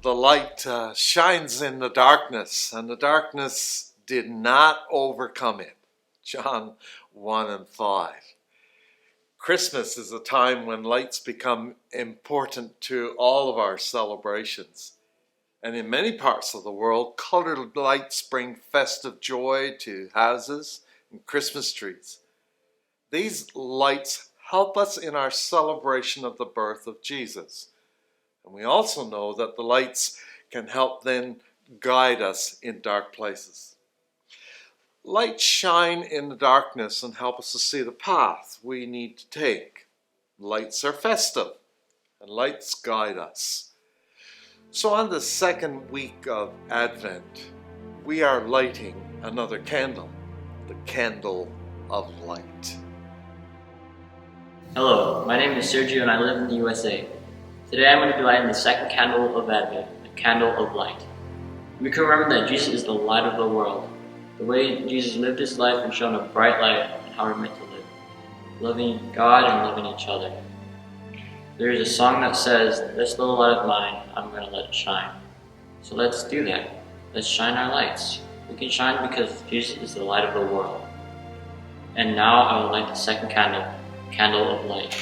The light shines in the darkness, and the darkness did not overcome it. John 1 and 5. Christmas is a time when lights become important to all of our celebrations. And in many parts of the world, colored lights bring festive joy to houses and Christmas trees. These lights help us in our celebration of the birth of Jesus. And we also know that the lights can help then guide us in dark places. Lights shine in the darkness and help us to see the path we need to take. Lights are festive, and lights guide us. So on the second week of Advent, we are lighting another candle, the candle of light. Hello, my name is Sergio and I live in the USA. Today I'm going to be lighting the second candle of Advent, the candle of light. We can remember that Jesus is the light of the world. The way Jesus lived his life and shone a bright light on how we're meant to live, loving God and loving each other. There is a song that says, "This little light of mine, I'm going to let it shine." So let's do that. Let's shine our lights. We can shine because Jesus is the light of the world. And now I will light the second candle, candle of light.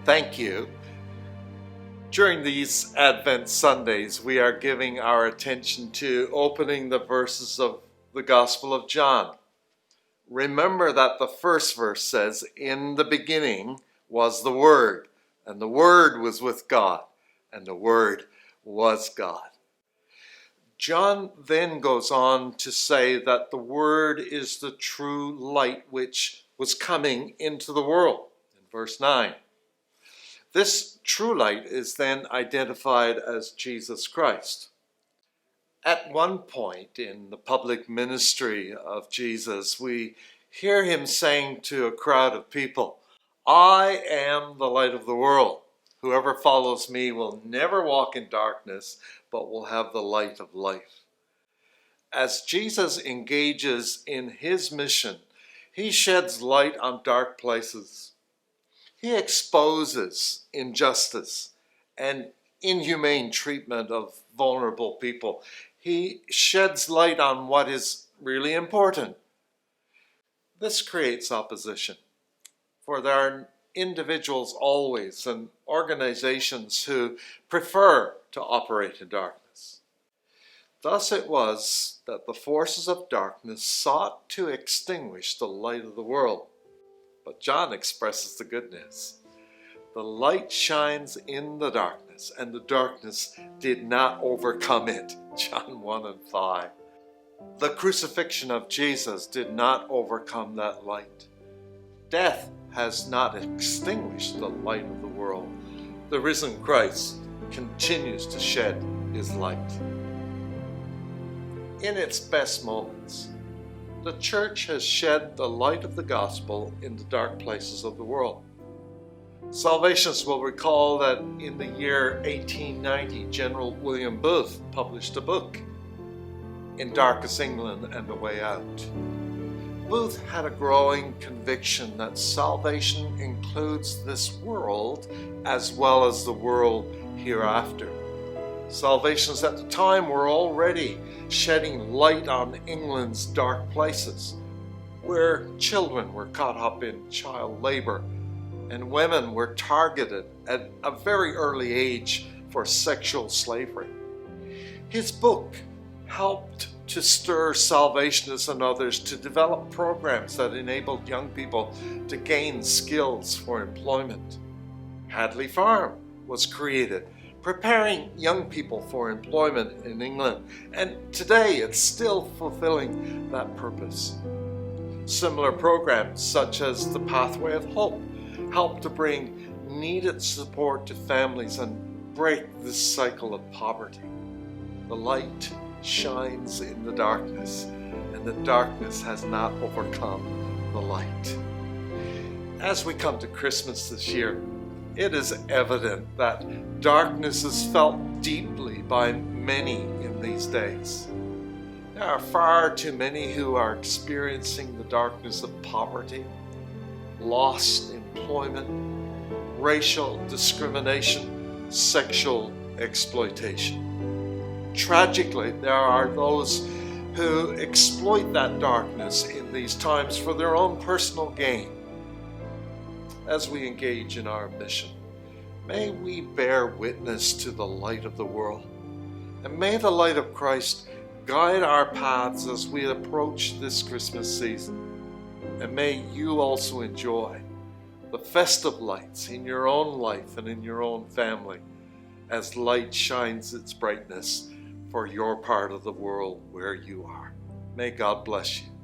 Thank you. During these Advent Sundays, we are giving our attention to opening the verses of the Gospel of John. Remember that the first verse says, "In the beginning was the Word, and the Word was with God, and the Word was God." John then goes on to say that the Word is the true light which was coming into the world, in verse 9. This true light is then identified as Jesus Christ. At one point in the public ministry of Jesus, we hear him saying to a crowd of people, "I am the light of the world. Whoever follows me will never walk in darkness, but will have the light of life." As Jesus engages in his mission, he sheds light on dark places. He exposes injustice and inhumane treatment of vulnerable people. He sheds light on what is really important. This creates opposition, for there are individuals always and organizations who prefer to operate in darkness. Thus it was that the forces of darkness sought to extinguish the light of the world. But John expresses the good news. The light shines in the darkness, and the darkness did not overcome it. John 1 and 5. The crucifixion of Jesus did not overcome that light. Death has not extinguished the light of the world. The risen Christ continues to shed his light. In its best moments, the church has shed the light of the gospel in the dark places of the world. Salvationists will recall that in the year 1890, General William Booth published a book, In Darkest England and the Way Out. Booth had a growing conviction that salvation includes this world as well as the world hereafter. Salvationists at the time were already shedding light on England's dark places, where children were caught up in child labor and women were targeted at a very early age for sexual slavery. His book helped to stir Salvationists and others to develop programs that enabled young people to gain skills for employment. Hadley Farm was created, preparing young people for employment in England, and today it's still fulfilling that purpose. Similar programs such as the Pathway of Hope help to bring needed support to families and break this cycle of poverty. The light shines in the darkness, and the darkness has not overcome the light. As we come to Christmas this year, it is evident that darkness is felt deeply by many in these days. There are far too many who are experiencing the darkness of poverty, lost employment, racial discrimination, sexual exploitation. Tragically, there are those who exploit that darkness in these times for their own personal gain. As we engage in our mission, may we bear witness to the light of the world, and may the light of Christ guide our paths as we approach this Christmas season. And may you also enjoy the festive lights in your own life and in your own family as light shines its brightness for your part of the world where you are. May God bless you.